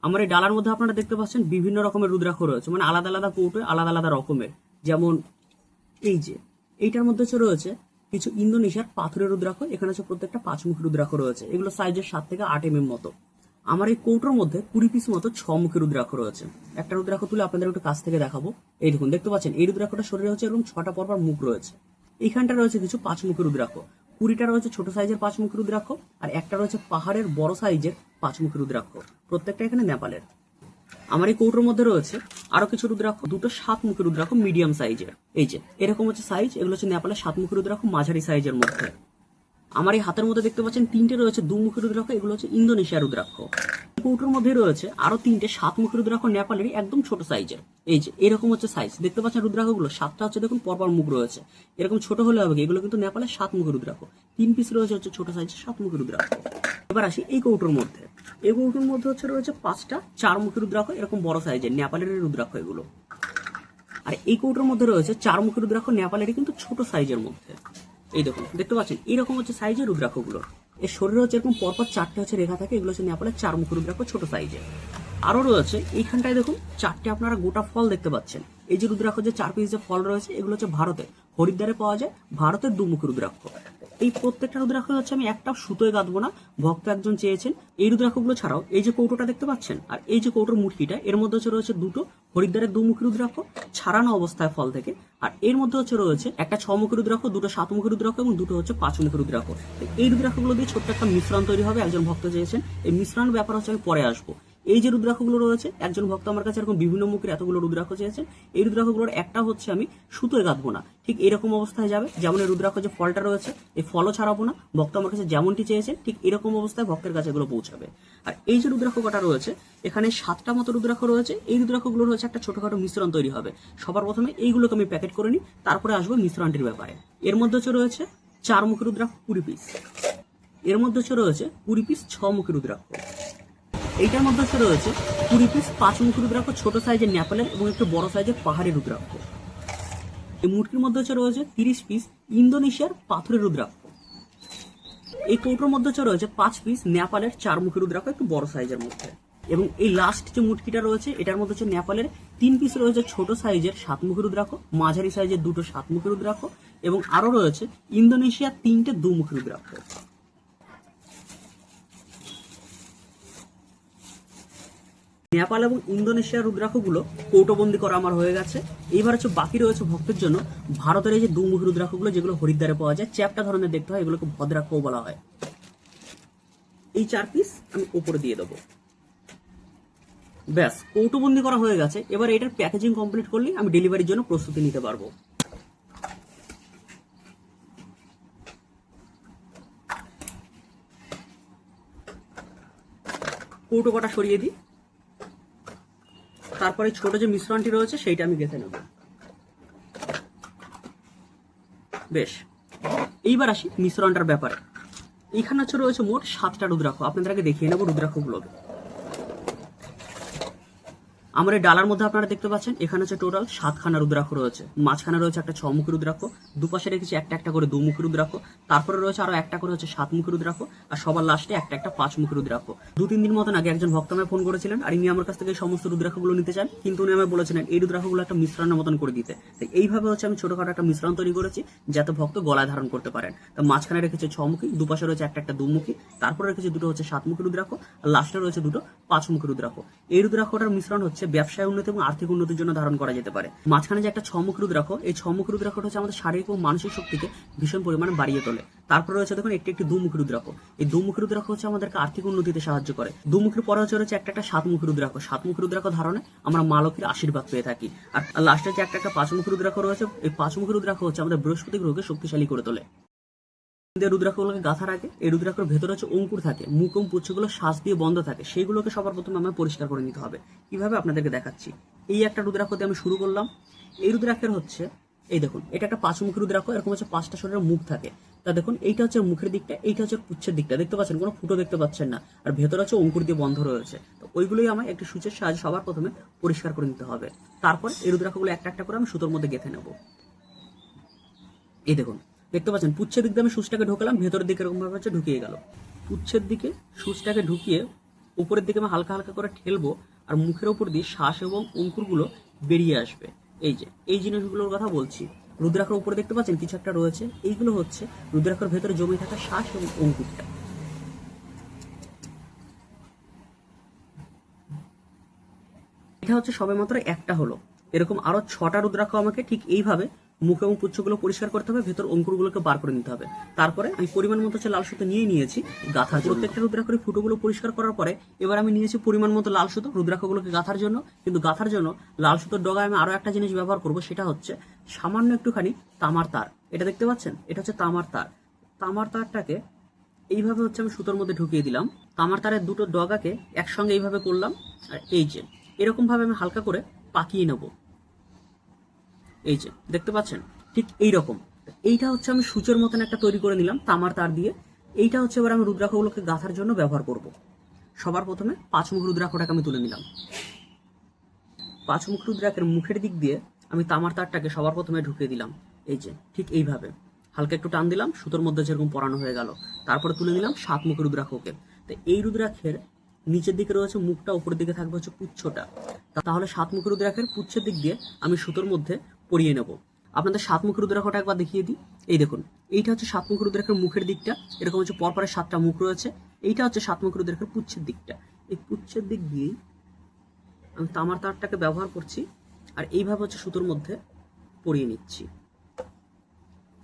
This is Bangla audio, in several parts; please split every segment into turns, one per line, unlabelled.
আমার এই ডালার মধ্যে আপনারা দেখতে পাচ্ছেন বিভিন্ন রকমের রুদ্রাক্ষ রয়েছে, মানে আলাদা আলাদা কৌটোয় আলাদা আলাদা রকমের। যেমন এই যে এইটার মধ্যে হচ্ছে রয়েছে কিছু ইন্দোনেশিয়ার পাথরের রুদ্রাক্ষ। এখানে হচ্ছে প্রত্যেকটা 5 মুখী রুদ্রাক্ষ রয়েছে, এগুলো সাইজের 7 থেকে 8 mm মতো। আমার এই কৌটোর মধ্যে 20 পিস মতো 6 মুখী রুদ্রাক্ষ রয়েছে। একটা রুদ্রাক্ষ তুলে আপনাদের একটু কাছ থেকে দেখাবো। এই দেখুন, দেখতে পাচ্ছেন এই রুদ্রাক্ষটা শরীরে হচ্ছে এরকম 6টা পরপর মুখ রয়েছে। এইখানটা রয়েছে কিছু 5 মুখী রুদ্রাক্ষ। 20টা রয়েছে ছোট সাইজের 5 মুখী রুদ্রাক্ষ, আর একটা রয়েছে পাহাড়ের বড় সাইজের 5 মুখী রুদ্রাক্ষ। প্রত্যেকটা এখানে নেপালের। আমার এই কৌটোর মধ্যে রয়েছে আরো কিছু রুদ্রাক্ষ, দুটো 7 মুখী রুদ্রাক্ষ মিডিয়াম সাইজের। এই যে এরকম হচ্ছে সাইজ, এগুলো হচ্ছে নেপালের 7 মুখী রুদ্রাক্ষ মাঝারি সাইজের মধ্যে। আমার এই হাতের মধ্যে দেখতে পাচ্ছেন 3টে রয়েছে 2 মুখী রুদ্রাক্ষ, এগুলো হচ্ছে ইন্দোনেশিয়ার রুদ্রাক্ষ। কৌটোর মধ্যে রয়েছে আরো 3টে 7 মুখী রুদ্রাক্ষ নেপালেরই একদম ছোট সাইজের। এই যে এরকম হচ্ছে সাইজ, দেখতে পাচ্ছেন রুদ্রাক্ষগুলো 7টা হচ্ছে দেখুন পরপর মুখ রয়েছে। এরকম ছোট হলে হবে কি, এগুলো কিন্তু নেপালের 7 মুখী রুদ্রাক্ষ। 3 পিস রয়েছে হচ্ছে ছোট সাইজের 7 মুখী রুদ্রাক্ষ। এবার আসি এই কৌটোর মধ্যে। এই কৌটোর মধ্যে হচ্ছে রয়েছে 5টা 4 মুখী রুদ্রাক্ষ, এরকম বড় সাইজের নেপালের রুদ্রাক্ষ এগুলো। আর এই কৌটোর মধ্যে রয়েছে 4 মুখী রুদ্রাক্ষ নেপালেরই কিন্তু ছোট সাইজের মধ্যে। এই দেখুন, দেখতে পাচ্ছেন এইরকম হচ্ছে সাইজের রুদ্রাক্ষগুলো। এর শরীরে হচ্ছে এরকম পরপর 4টে হচ্ছে রেখা থাকে, এগুলো হচ্ছে নেপালের 4 মুখী রুদ্রাক্ষ ছোট সাইজের। আরো রয়েছে এইখানটায় দেখুন 4টে আপনারা গোটা ফল দেখতে পাচ্ছেন। এই যে রুদ্রাক্ষ যে 4 পিস যে ফল রয়েছে, এগুলো হচ্ছে ভারতে হরিদ্বারে পাওয়া যায়, ভারতের 2 মুখী রুদ্রাক্ষ। এই প্রত্যেকটা রুদ্রাক্ষ হচ্ছে আমি একটা সুতোয় গাঁথবো না, ভক্ত একজন চেয়েছেন। এই রুদ্রাক্ষগুলো ছাড়াও এই যে কৌটোটা দেখতে পাচ্ছেন, আর এই যে কৌটোর মুটকিটা, এর মধ্যে হচ্ছে রয়েছে দুটো হরিদ্বারের 2 মুখী রুদ্রাক্ষ ছাড়ানো অবস্থায় ফল থেকে। আর এর মধ্যে হচ্ছে রয়েছে একটা 6 মুখী রুদ্রাক্ষ, দুটো 7 মুখী রুদ্রাক্ষ এবং দুটো হচ্ছে 5 মুখী রুদ্রাক্ষ। এই রুদ্রাক্ষগুলো দিয়ে ছোট্ট একটা মিশ্রণ তৈরি হবে, একজন ভক্ত চেয়েছেন। এই মিশ্রণের ব্যাপার হচ্ছে আমি পরে আসবো। এই যে রুদ্রাক্ষগুলো রয়েছে, একজন ভক্ত আমার কাছে এরকম বিভিন্ন মুখের এতগুলো রুদ্রাক্ষ চেয়েছেন। এই রুদ্রাক্ষগুলোর একটা হচ্ছে আমি সুতোয় গাঁথবো না, ঠিক এরকম অবস্থায় যাবে। যেমন এই রুদ্রাক্ষ যে ফলটা রয়েছে, এই ফলও ছাড়াবো না, ভক্ত আমার কাছে যেমনটি চেয়েছেন ঠিক এরকম অবস্থায় ভক্তের কাছে এগুলো পৌঁছাবে। আর এই যে রুদ্রাক্ষ কটা রয়েছে, এখানে 7টা মতো রুদ্রাক্ষ রয়েছে। এই রুদ্রাক্ষগুলোর হচ্ছে একটা ছোটখাটো মিশ্রণ তৈরি হবে। সবার প্রথমে এইগুলোকে আমি প্যাকেট করে নিই, তারপরে আসবো মিশ্রণটির ব্যাপারে। এর মধ্যে হচ্ছে রয়েছে 4 মুখী রুদ্রাক্ষ 20 পিস। এর মধ্যে হচ্ছে রয়েছে 20 পিস 6 মুখী রুদ্রাক্ষ। এইটার মধ্যে হচ্ছে রয়েছে 20 পিস 5 মুখী রুদ্রাক্ষ ছোট সাইজের নেপালের এবং একটু বড় সাইজের পাহাড়ি রুদ্রাক্ষ। এই মুটকির মধ্যে হচ্ছে রয়েছে 30 পিস ইন্দোনেশিয়ার পাথরের রুদ্রাক্ষ। এই কৌটোর মধ্যে হচ্ছে রয়েছে 5 পিস নেপালের 4 মুখী রুদ্রাক্ষ একটু বড় সাইজের মধ্যে। এবং এই লাস্ট যে মুটকিটা রয়েছে, এটার মধ্যে হচ্ছে নেপালের 3 পিস রয়েছে ছোট সাইজের 7 মুখী রুদ্রাক্ষ, মাঝারি সাইজের দুটো 7 মুখী রুদ্রাক্ষ এবং আরো রয়েছে ইন্দোনেশিয়ার 3টে 2 মুখী রুদ্রাক্ষ। নেপাল এবং ইন্দোনেশিয়ার রুদ্রাক্ষগুলো কৌটোবন্দি করা আমার হয়ে গেছে। এইবার হচ্ছে বাকি রয়েছে ভক্তের জন্য ভারতের এই যে 2 মুখী রুদ্রাক্ষগুলো, যেগুলো হরিদ্বারে পাওয়া যায়, চ্যাপ্টা ধরনের দেখতে হয়, এগুলোকে ভদ্রাক্ষও বলা হয়। এই 4 পিস আমি উপরে দিয়ে দেবো। ব্যাস, কৌটোবন্দি করা হয়ে গেছে। এবার এটার প্যাকেজিং কমপ্লিট করলেই আমি ডেলিভারির জন্য প্রস্তুতি নিতে পারবো। কৌটো কটা সরিয়ে দিই, তারপরে ছোট যে মিশ্রণটি রয়েছে সেইটা আমি গেঁথে নেব। বেশ, এইবার আসি মিশ্রণটার ব্যাপারে। এখানে হচ্ছে রয়েছে মোট 7টা রুদ্রাক্ষ, আপনাদের আগে দেখিয়ে নেবো রুদ্রাক্ষগুলোকে। আমার এই ডালার মধ্যে আপনারা দেখতে পাচ্ছেন এখানে হচ্ছে টোটাল 7খানা রুদ্রাক্ষ রয়েছে। মাঝখানে রয়েছে একটা 6 মুখী রুদ্রাক্ষ, দুপাশে রেখেছি একটা একটা করে 2 মুখী রুদ্রাক্ষ, তারপরে রয়েছে আরো একটা করে হচ্ছে 7 মুখী রুদ্রাক্ষ, আর সবার লাস্টে একটা একটা 5 মুখী রুদ্রাক্ষ। 2-3 দিন মতন আগে একজন ভক্ত আমায় ফোন করেছিলেন, আর ইনি আমার কাছ থেকে এই সমস্ত রুদ্রাক্ষগুলো নিতে চান, কিন্তু উনি আমায় বলেছিলেন এই রুদ্রাক্ষগুলো একটা মিশ্রণের মতন করে দিতে। তাই এইভাবে হচ্ছে আমি ছোটখাটো একটা মিশ্রণ তৈরি করেছি, যাতে ভক্ত গলায় ধারণ করতে পারেন। তা মাঝখানে রেখেছে 6 মুখী, দুপাশে রয়েছে একটা একটা 2 মুখী, তারপরে রেখেছে দুটো হচ্ছে 7 মুখী রুদ্রাক্ষ, আর লাস্টে রয়েছে দুটো 5 মুখী রুদ্রাক্ষ। এই রুদ্রাক্ষটার মিশ্রণ হচ্ছে ব্যবসায় উন্নতি এবং আর্থিক উন্নতির জন্য ধারণ করা যেতে পারে। মাঝখানে যে একটা 6 মুখী রুদ্রাক্ষ, এই 6 মুখী রুদ্রাক্ষটা হচ্ছে আমাদের শারীরিক এবং মানসিক শক্তিকে ভীষণ পরিমাণে বাড়িয়ে তোলে। তারপরে রয়েছে দেখুন একটি একটি 2 মুখী রুদ্রাক্ষ। এই 2 মুখী রুদ্রাক্ষ হচ্ছে আমাদেরকে আর্থিক উন্নতিতে সাহায্য করে। 2 মুখীর পরে হচ্ছে রয়েছে একটা একটা 7 মুখী রুদ্রাক্ষ। 7 মুখী রুদ্রাক্ষ ধারণে আমরা মা লক্ষ্মীর আশীর্বাদ পেয়ে থাকি। আর লাস্টে যে একটা একটা 5 মুখী রুদ্রাক্ষ রয়েছে, এই 5 মুখী রুদ্রাক্ষ হচ্ছে আমাদের বৃহস্পতি গ্রহকে শক্তিশালী করে তোলে। রুদ্রাক্ষগুলোকে গাঁথার আগে এই রুদ্রাক্ষের ভেতরে হচ্ছে অঙ্কুর থাকে, মুখ এবং পুচ্ছগুলো শ্বাস দিয়ে বন্ধ থাকে, সেইগুলোকে সবার প্রথমে আমায় পরিষ্কার করে নিতে হবে। কিভাবে আপনাদেরকে দেখাচ্ছি। এই একটা রুদ্রাক্ষ দিয়ে আমি শুরু করলাম। এই রুদ্রাক্ষের হচ্ছে এই দেখুন, এটা একটা 5 মুখী রুদ্রাক্ষ, এরকম হচ্ছে 5টা শরীরের মুখ থাকে। তা দেখুন এইটা হচ্ছে মুখের দিকটা, এইটা হচ্ছে পুচ্ছের দিকটা, দেখতে পাচ্ছেন কোনো ফুটো দেখতে পাচ্ছেন না, আর ভেতরে হচ্ছে অঙ্কুর দিয়ে বন্ধ রয়েছে। তো ওইগুলোই আমায় একটি সূচের সাহায্যে সবার প্রথমে পরিষ্কার করে নিতে হবে। তারপর এই রুদ্রাক্ষগুলো একটা একটা করে আমি সুতোর মধ্যে গেঁথে নেব। এই দেখুন, দেখতে পাচ্ছেন পুচ্ছের দিক দিয়ে আমি সুচটাকে ঢোকালাম, ভেতরের দিকে এরকম ভাবে হচ্ছে ঢুকিয়ে গেল। পুচ্ছের দিকে সুচটাকে ঢুকিয়ে উপরের দিকে আমি হালকা হালকা করে ঠেলবো, আর মুখের ওপর দিয়ে শ্বাস এবং অঙ্কুরগুলো বেরিয়ে আসবে। এই যে এই জিনিসগুলোর কথা বলছি। রুদ্রাক্ষর উপরে দেখতে পাচ্ছেন কিছু একটা রয়েছে, এইগুলো হচ্ছে রুদ্রাক্ষর ভেতরে জমে থাকা শ্বাস এবং অঙ্কুরটা। এটা হচ্ছে সবেমাত্র একটা হলো। এরকম আরো 6টা রুদ্রাক্ষ আমাকে ঠিক এইভাবে মুখ এবং পুচ্ছগুলো পরিষ্কার করতে হবে, ভেতর অঙ্কুরগুলোকে বার করে নিতে হবে। তারপরে আমি পরিমাণ মতো লাল সুতো নিয়েছি গাঁথার জন্য। প্রত্যেকটা রুদ্রাক্ষরের ফুটোগুলো পরিষ্কার করার পরে এবার আমি নিয়েছি পরিমাণ মতো লাল সুতো রুদ্রাক্ষগুলোকে গাঁথার জন্য। কিন্তু গাঁথার জন্য লাল সুতোর ডগায় আমি আরো একটা জিনিস ব্যবহার করব, সেটা হচ্ছে সামান্য একটুখানি তামার তার। এটা দেখতে পাচ্ছেন, এটা হচ্ছে তামার তার। তামার তারটাকে এইভাবে হচ্ছে আমি সুতোর মধ্যে ঢুকিয়ে দিলাম। তামার তারের দুটো ডগাকে একসঙ্গে এইভাবে করলাম, আর এই যে এরকম ভাবে আমি হালকা করে পাকিয়ে নেব। এই যে দেখতে পাচ্ছেন, ঠিক এই রকম। এইটা হচ্ছে আমি সূচের মতন একটা তৈরি করে নিলাম তামার তার দিয়ে। এইটা হচ্ছে এবার আমি রুদ্রাক্ষগুলোকে গাঁথার জন্য ব্যবহার করব। সবার প্রথমে 5 মুখ রুদ্রাক্ষটাকে আমি তুলে নিলাম। 5 মুখ রুদ্রাক্ষের মুখের দিক দিয়ে আমি তামার তারটাকে সবার প্রথমে ঢুকিয়ে দিলাম। এই যে ঠিক এইভাবে হালকা একটু টান দিলাম, সুতোর মধ্যে যেরকম পরানো হয়ে গেল। তারপরে তুলে নিলাম 7 মুখ রুদ্রাক্ষকে। তো এই রুদ্রাক্ষের নিচের দিকে রয়েছে মুখটা, উপরের দিকে থাকবে হচ্ছে পুচ্ছটা। তাহলে 7 মুখ রুদ্রাক্ষের পুচ্ছের দিক দিয়ে আমি সুতোর মধ্যে পরিয়ে নেব। আপনাদের 7 মুখ রুদ্রাক্ষটা একবার দেখিয়ে দিই। এই দেখুন, এইটা হচ্ছে 7 মুখ রুদ্রাক্ষের মুখের দিকটা, এরকম হচ্ছে পরপরে 7টা মুখ রয়েছে। এইটা হচ্ছে 7 মুখ রুদ্রাক্ষের পুচ্ছের দিকটা। এই পুচ্ছের দিক দিয়েই আমি তামার তারটাকে ব্যবহার করছি, আর এইভাবে হচ্ছে সুতোর মধ্যে পরিয়ে নিচ্ছি।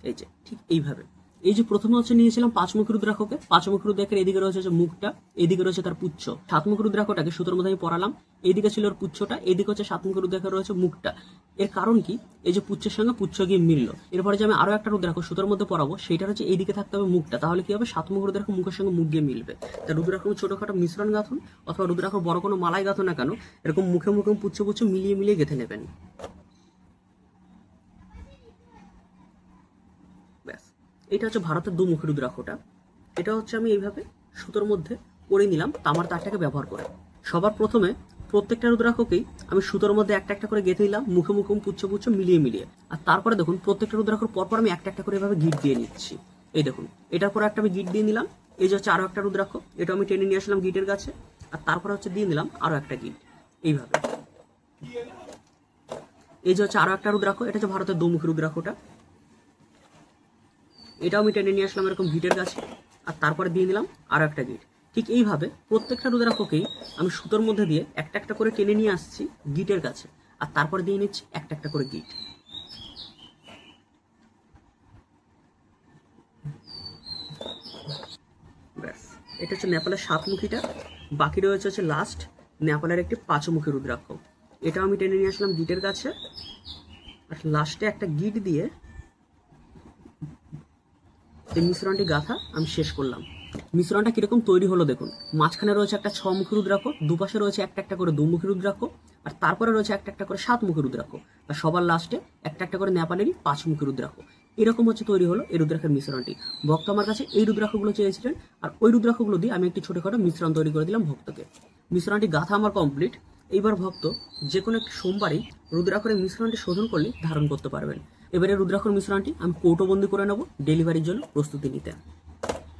এই যে ঠিক এইভাবে। এই যে প্রথমে হচ্ছে নিয়েছিলাম 5 মুখ রুদ্রাক্ষকে। 5 মুখ রুদ্রাক্ষের এদিকে রয়েছে হচ্ছে মুখটা, এদিকে রয়েছে তার পুচ্ছ। 7 মুখ রুদ্রাক্ষটাকে সুতোর মধ্যে আমি পরালাম, এইদিকে ছিল ওর পুচ্ছটা, এইদিকে হচ্ছে 7 মুখ রুদ্রাক্ষের রয়েছে মুখটা। এর কারণ কি, এই যে পুচ্ছের সঙ্গে পুচ্ছ গিয়ে মিললো। এরপরে যে আমি আরো একটা রুদ্রাক্ষ সুতোর মধ্যে পরাবো, সেইটা হচ্ছে এইদিকে থাকতে হবে মুখটা। তাহলে কি হবে, 7 মুখ রুদ্রাক্ষ মুখের সঙ্গে মুখ গিয়ে মিলবে। তা রুদ্রাক্ষ ছোটখাটো মিশ্রণ গাঁথুন অথবা রুদ্রাক্ষ বড় কোনো মালাই গাঁথুন না কেন, এরকম মুখে মুখে পুচ্ছ পুচ্ছ মিলিয়ে মিলিয়ে গেঁথে নেবেন। ব্যাস, এটা হচ্ছে ভারতের 2 মুখী রুদ্রাক্ষটা। এটা হচ্ছে আমি এইভাবে সুতোর মধ্যে পরে নিলাম তামার তারটাকে ব্যবহার করে। সবার প্রথমে প্রত্যেকটা রুদ্রাক্ষকেই আমি সুতোর মধ্যে একটা একটা করে গেঁথে নিলাম, মুখে মুখে পুচ্ছ পুচ্ছ মিলিয়ে মিলিয়ে। আর তারপরে দেখুন, প্রত্যেকটা রুদ্রাক্ষর পরপর আমি একটা একটা করে এভাবে গিট দিয়ে নিচ্ছি। এই দেখুন, এটার পরে একটা আমি গিট দিয়ে নিলাম। এই যে হচ্ছে আরো একটা রুদ্রাক্ষ, এটা আমি টেনে নিয়ে আসলাম গিটের কাছে। আর তারপরে হচ্ছে দিয়ে নিলাম আরো একটা গিট এইভাবে। এই যে হচ্ছে আরো একটা রুদ্রাক্ষ, এটা হচ্ছে ভারতের 2 মুখী রুদ্রাক্ষটা। এটাও আমি টেনে নিয়ে আসলাম এরকম গিটের কাছে, আর তারপরে দিয়ে নিলাম আরো একটা গিট। ঠিক এইভাবে প্রত্যেকটা রুদ্রাক্ষকেই আমি সুতোর মধ্যে দিয়ে একটা একটা করে টেনে নিয়ে আসছি গিটের কাছে, আর তারপরে দিয়ে নিচ্ছি একটা একটা করে গিট। ব্যাস, এটা হচ্ছে নেপালের 7 মুখীটা। বাকি রয়েছে হচ্ছে লাস্ট নেপালের একটি 5 মুখী রুদ্রাক্ষ। এটাও আমি টেনে নিয়ে আসলাম গিটের কাছে, আর লাস্টে একটা গিট দিয়ে এই মিশ্রণটি গাঁথা আমি শেষ করলাম। মিশ্রণটা কিরকম তৈরি হলো দেখুন, মাঝখানে রয়েছে একটা 6 মুখী রুদ্রাক্ষ, দুপাশে রয়েছে একটা একটা করে 2 মুখী রুদ্রাক্ষ, আর তারপরে রয়েছে একটা একটা করে 7 মুখী রুদ্রাক্ষ, আর সবার লাস্টে একটা একটা করে নেপালেরই 5 মুখী রুদ্রাক্ষ। এরকম হচ্ছে তৈরি হলো এই রুদ্রাক্ষের মিশ্রণটি। ভক্ত আমার কাছে এই রুদ্রাক্ষগুলো চেয়েছিলেন, আর ওই রুদ্রাক্ষগুলো দিয়ে আমি একটি ছোটখাটো মিশ্রণ তৈরি করে দিলাম ভক্তকে। মিশ্রণটি গাঁথা আমার কমপ্লিট। এইবার ভক্ত যে কোনো একটি সোমবারই রুদ্রাক্ষরের মিশ্রণটি শোধন করলে ধারণ করতে পারবেন। এবারে রুদ্রাক্ষর মিশ্রণটি আমি কৌটোবন্দি করে নেব ডেলিভারির জন্য প্রস্তুতি নিতে।